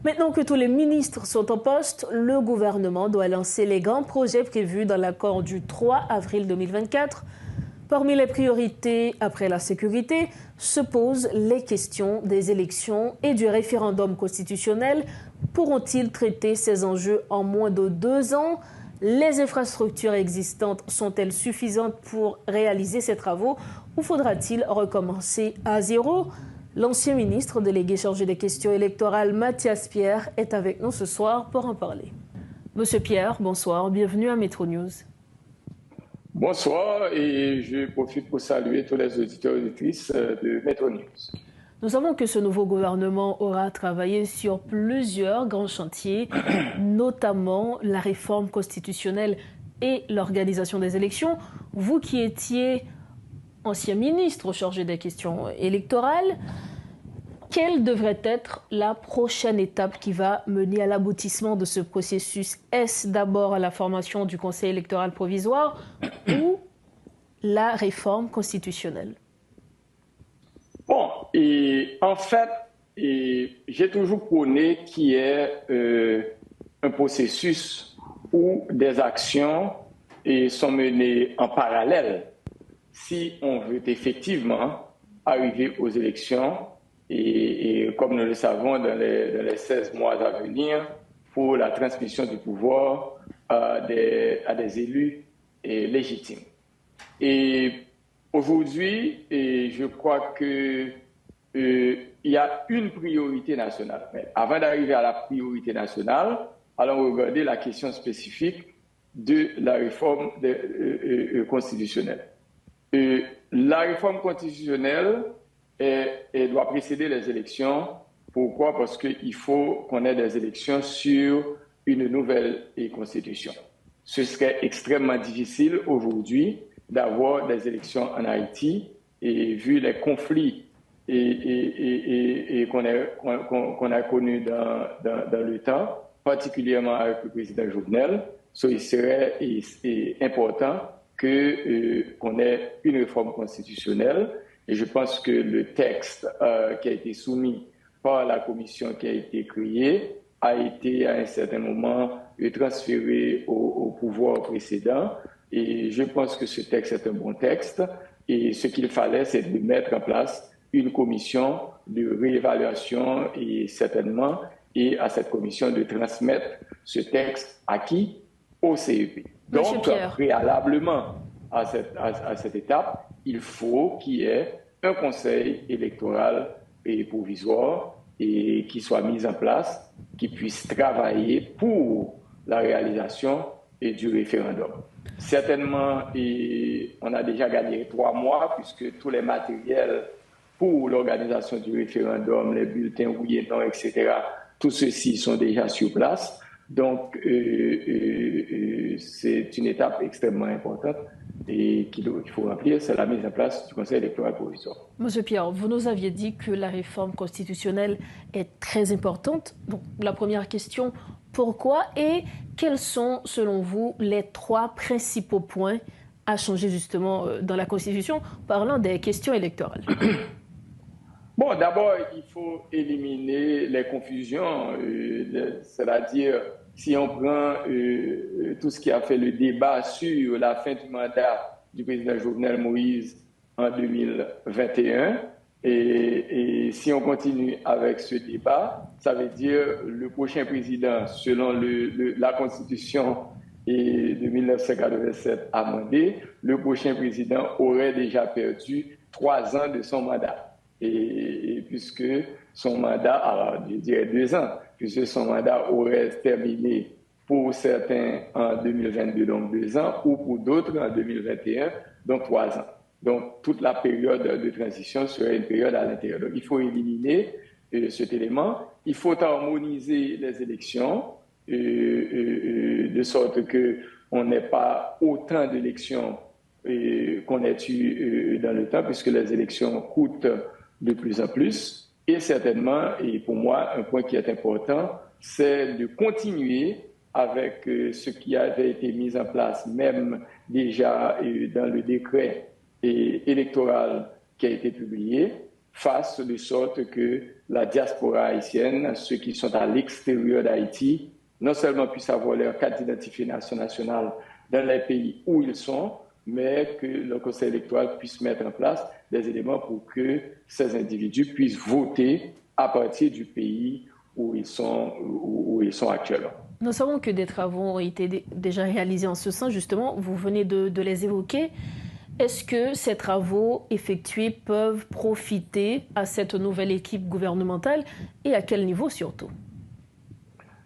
Maintenant que tous les ministres sont en poste, le gouvernement doit lancer les grands projets prévus dans l'accord du 3 avril 2024. Parmi les priorités après la sécurité se posent les questions des élections et du référendum constitutionnel. Pourront-ils traiter ces enjeux en moins de 2 ans? Les infrastructures existantes sont-elles suffisantes pour réaliser ces travaux ou faudra-t-il recommencer à zéro? L'ancien ministre délégué chargé des questions électorales, Mathias Pierre, est avec nous ce soir pour en parler. Monsieur Pierre, bonsoir, bienvenue à Metro News. Bonsoir et je profite pour saluer tous les auditeurs et auditrices de Metro News. Nous savons que ce nouveau gouvernement aura travaillé sur plusieurs grands chantiers, notamment la réforme constitutionnelle et l'organisation des élections. Vous qui étiez ancien ministre chargé des questions électorales, quelle devrait être la prochaine étape qui va mener à l'aboutissement de ce processus? Est-ce d'abord la formation du Conseil électoral provisoire ou la réforme constitutionnelle? Bon, et en fait, j'ai toujours prôné qu'il y ait un processus où des actions sont menées en parallèle si on veut effectivement arriver aux élections et comme nous le savons dans les 16 mois à venir pour la transmission du pouvoir à des élus légitimes. Et aujourd'hui, je crois qu'il y a une priorité nationale. Mais avant d'arriver à la priorité nationale, allons regarder la question spécifique de la réforme constitutionnelle. La réforme constitutionnelle doit précéder les élections. Pourquoi? Parce qu'il faut qu'on ait des élections sur une nouvelle constitution. Ce serait extrêmement difficile aujourd'hui d'avoir des élections en Haïti et vu les conflits qu'on a connus dans le temps, particulièrement avec le président Jovenel, il serait important qu'on ait une réforme constitutionnelle. Et je pense que le texte qui a été soumis par la commission qui a été créée a été à un certain moment transféré au pouvoir précédent. Et je pense que ce texte est un bon texte. Et ce qu'il fallait, c'est de mettre en place une commission de réévaluation et certainement, et à cette commission de transmettre ce texte à qui? Au CEP. Donc, préalablement à cette étape, il faut qu'il y ait un conseil électoral provisoire et qui soit mis en place, qui puisse travailler pour la réalisation du référendum. Certainement, on a déjà gagné 3 mois puisque tous les matériels pour l'organisation du référendum, les bulletins oui et non, etc., tout ceci sont déjà sur place. Donc, c'est une étape extrêmement importante et qu'il faut remplir, c'est la mise en place du Conseil électoral provisoire. Monsieur Pierre, vous nous aviez dit que la réforme constitutionnelle est très importante. Donc, la première question, pourquoi et quels sont, selon vous, les 3 principaux points à changer justement dans la Constitution, parlant des questions électorales? Bon, d'abord, il faut éliminer les confusions, c'est-à-dire si on prend tout ce qui a fait le débat sur la fin du mandat du président Jovenel Moïse en 2021, et si on continue avec ce débat, ça veut dire le prochain président, selon la Constitution de 1987 amendée, le prochain président aurait déjà perdu 3 ans de son mandat. Et puisque son mandat, alors je dirais 2 ans, puisque son mandat aurait terminé pour certains en 2022, donc 2 ans, ou pour d'autres en 2021, donc 3 ans. Donc toute la période de transition serait une période à l'intérieur. Donc il faut éliminer cet élément. Il faut harmoniser les élections de sorte qu'on n'ait pas autant d'élections qu'on a eu dans le temps, puisque les élections coûtent de plus en plus. Et certainement, et pour moi, un point qui est important, c'est de continuer avec ce qui avait été mis en place, même déjà dans le décret électoral qui a été publié. Il fasse de sorte que la diaspora haïtienne, ceux qui sont à l'extérieur d'Haïti, non seulement puissent avoir leur carte d'identification nationale dans les pays où ils sont, mais que le Conseil électoral puisse mettre en place des éléments pour que ces individus puissent voter à partir du pays où ils sont actuellement. Nous savons que des travaux ont été déjà réalisés en ce sens, justement, vous venez de les évoquer. Est-ce que ces travaux effectués peuvent profiter à cette nouvelle équipe gouvernementale et à quel niveau surtout?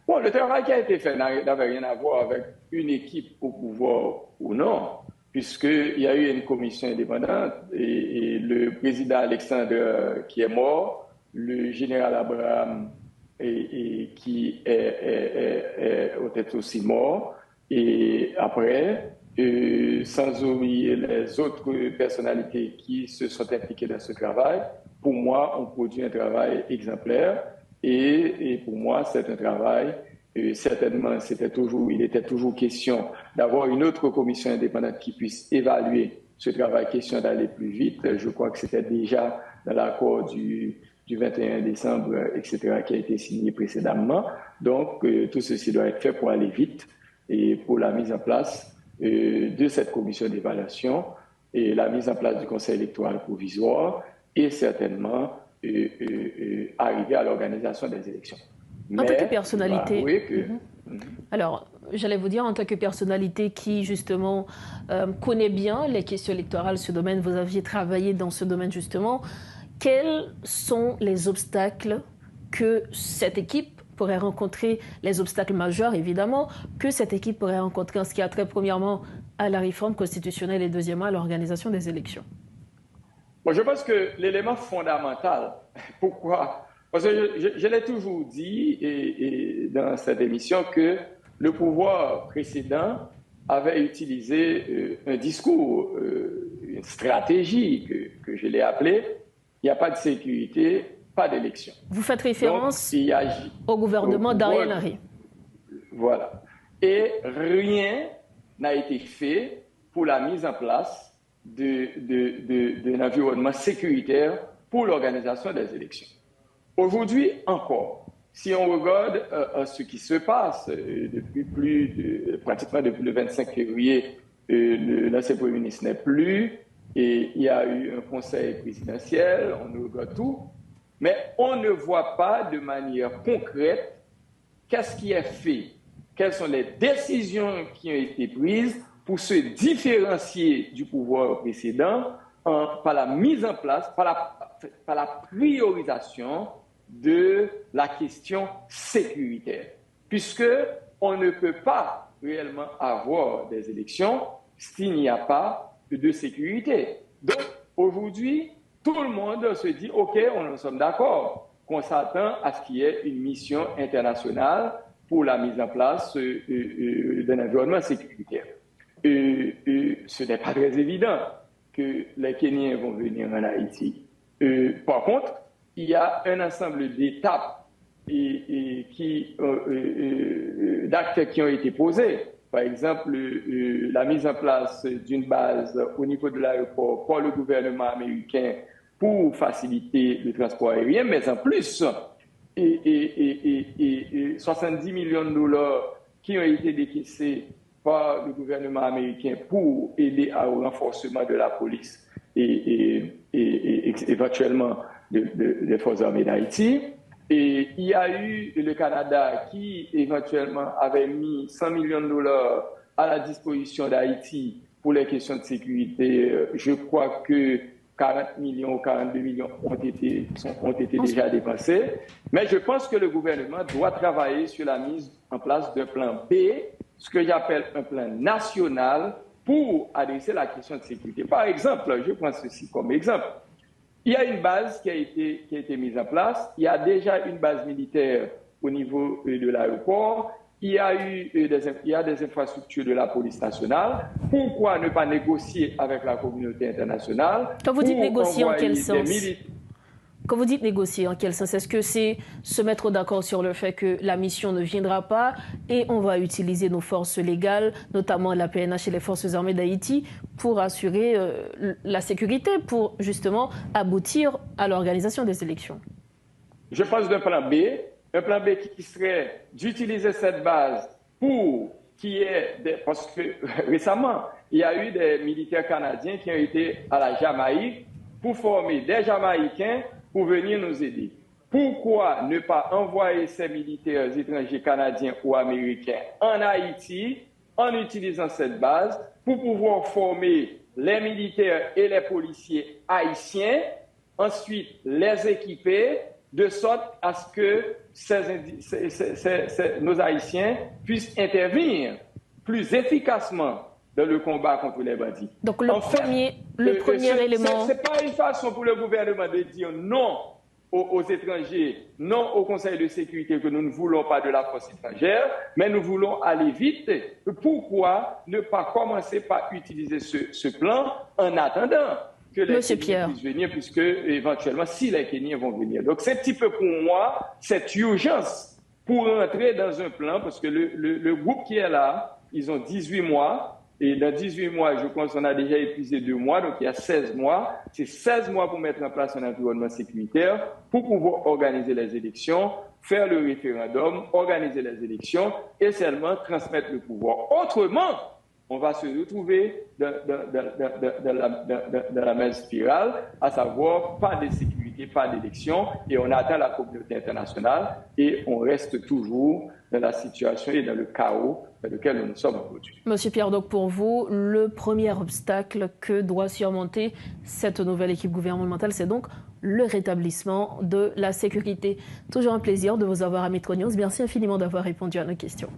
Bon, le travail qui a été fait n'avait rien à voir avec une équipe au pouvoir ou non, puisqu'il y a eu une commission indépendante et le président Alexandre qui est mort, le général Abraham qui est peut-être aussi mort, et après, sans oublier les autres personnalités qui se sont impliquées dans ce travail, pour moi, on produit un travail exemplaire et pour moi, c'est un travail, certainement, il était toujours question d'avoir une autre commission indépendante qui puisse évaluer ce travail, question d'aller plus vite. Je crois que c'était déjà dans l'accord du 21 décembre, etc., qui a été signé précédemment. Donc, tout ceci doit être fait pour aller vite et pour la mise en place de cette commission d'évaluation et la mise en place du Conseil électoral provisoire et certainement arriver à l'organisation des élections. En tant que personnalité, alors j'allais vous dire, en tant que personnalité qui justement connaît bien les questions électorales, ce domaine, vous aviez travaillé dans ce domaine justement, quels sont les obstacles que cette équipe pourrait rencontrer, les obstacles majeurs évidemment, que cette équipe pourrait rencontrer en ce qui a trait premièrement à la réforme constitutionnelle et deuxièmement à l'organisation des élections? Bon, je pense que l'élément fondamental, pourquoi? Parce que je l'ai toujours dit dans cette émission que le pouvoir précédent avait utilisé un discours, une stratégie que je l'ai appelée, il n'y a pas de sécurité, pas d'élection. Vous faites référence au gouvernement d'Ariel Henry. Voilà. Et rien n'a été fait pour la mise en place d'un environnement sécuritaire pour l'organisation des élections. Aujourd'hui encore, si on regarde ce qui se passe pratiquement depuis le 25 février, l'ancien Premier ministre n'est plus, et il y a eu un conseil présidentiel, on regarde tout, mais on ne voit pas de manière concrète qu'est-ce qui est fait, quelles sont les décisions qui ont été prises pour se différencier du pouvoir précédent par la mise en place, par la priorisation de la question sécuritaire. Puisque on ne peut pas réellement avoir des élections s'il n'y a pas de sécurité. Donc, aujourd'hui, tout le monde se dit, OK, nous sommes d'accord, qu'on s'attend à ce qu'il y ait une mission internationale pour la mise en place d'un environnement sécuritaire. Ce n'est pas très évident que les Kenyans vont venir en Haïti. Par contre, il y a un ensemble d'étapes d'actes qui ont été posés. Par exemple, la mise en place d'une base au niveau de l'aéroport par le gouvernement américain pour faciliter le transport aérien, mais en plus, 70 millions de dollars qui ont été décaissés par le gouvernement américain pour aider au renforcement de la police et éventuellement des forces armées d'Haïti. Et il y a eu le Canada qui éventuellement avait mis 100 millions de dollars à la disposition d'Haïti pour les questions de sécurité. Je crois que 40 millions ou 42 millions ont été déjà dépensés. Mais je pense que le gouvernement doit travailler sur la mise en place d'un plan B, ce que j'appelle un plan national pour adresser la question de sécurité. Par exemple, je prends ceci comme exemple. Il y a une base qui a été mise en place. Il y a déjà une base militaire au niveau de l'aéroport. Il y a des infrastructures de la police nationale. Pourquoi ne pas négocier avec la communauté internationale? Quand vous dites négocier, en quel sens? Quand vous dites négocier, en quel sens? Est-ce que c'est se mettre d'accord sur le fait que la mission ne viendra pas et on va utiliser nos forces légales, notamment la PNH et les forces armées d'Haïti, pour assurer la sécurité, pour justement aboutir à l'organisation des élections? Je pense d'un plan B. Un plan B qui serait d'utiliser cette base pour parce que récemment, il y a eu des militaires canadiens qui ont été à la Jamaïque pour former des Jamaïcains pour venir nous aider. Pourquoi ne pas envoyer ces militaires étrangers canadiens ou américains en Haïti en utilisant cette base pour pouvoir former les militaires et les policiers haïtiens, ensuite les équiper de sorte à ce que nos Haïtiens puissent intervenir plus efficacement dans le combat contre les bandits. Donc le premier élément... Ce n'est pas une façon pour le gouvernement de dire non aux étrangers, non au Conseil de sécurité que nous ne voulons pas de la force étrangère, mais nous voulons aller vite. Pourquoi ne pas commencer par utiliser ce plan en attendant que les Kenyans puissent venir, puisque éventuellement, si les Kenyans vont venir. Donc, c'est un petit peu pour moi cette urgence pour entrer dans un plan, parce que le groupe qui est là, ils ont 18 mois, et dans 18 mois, je pense qu'on a déjà épuisé 2 mois, donc il y a 16 mois. C'est 16 mois pour mettre en place un environnement sécuritaire, pour pouvoir organiser les élections, faire le référendum, organiser les élections, et seulement transmettre le pouvoir. Autrement, on va se retrouver dans la même spirale, à savoir pas de sécurité, pas d'élection, et on atteint la communauté internationale et on reste toujours dans la situation et dans le chaos dans lequel nous sommes aujourd'hui. Monsieur Pierre, donc pour vous, le premier obstacle que doit surmonter cette nouvelle équipe gouvernementale, c'est donc le rétablissement de la sécurité. Toujours un plaisir de vous avoir à Metro News. Merci infiniment d'avoir répondu à nos questions.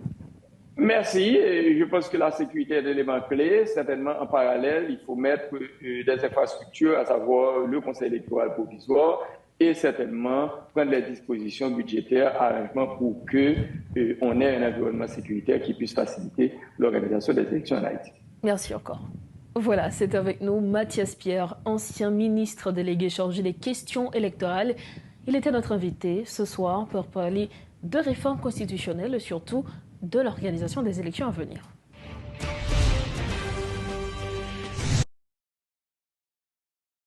Merci. Je pense que la sécurité est l'élément clé. Certainement, en parallèle, il faut mettre des infrastructures, à savoir le Conseil électoral provisoire, et certainement prendre les dispositions budgétaires, arrangements pour qu'on ait un environnement sécuritaire qui puisse faciliter l'organisation des élections en Haïti. Merci encore. Voilà, c'est avec nous Mathias Pierre, ancien ministre délégué chargé des questions électorales. Il était notre invité ce soir pour parler de réforme constitutionnelle et surtout de l'organisation des élections à venir.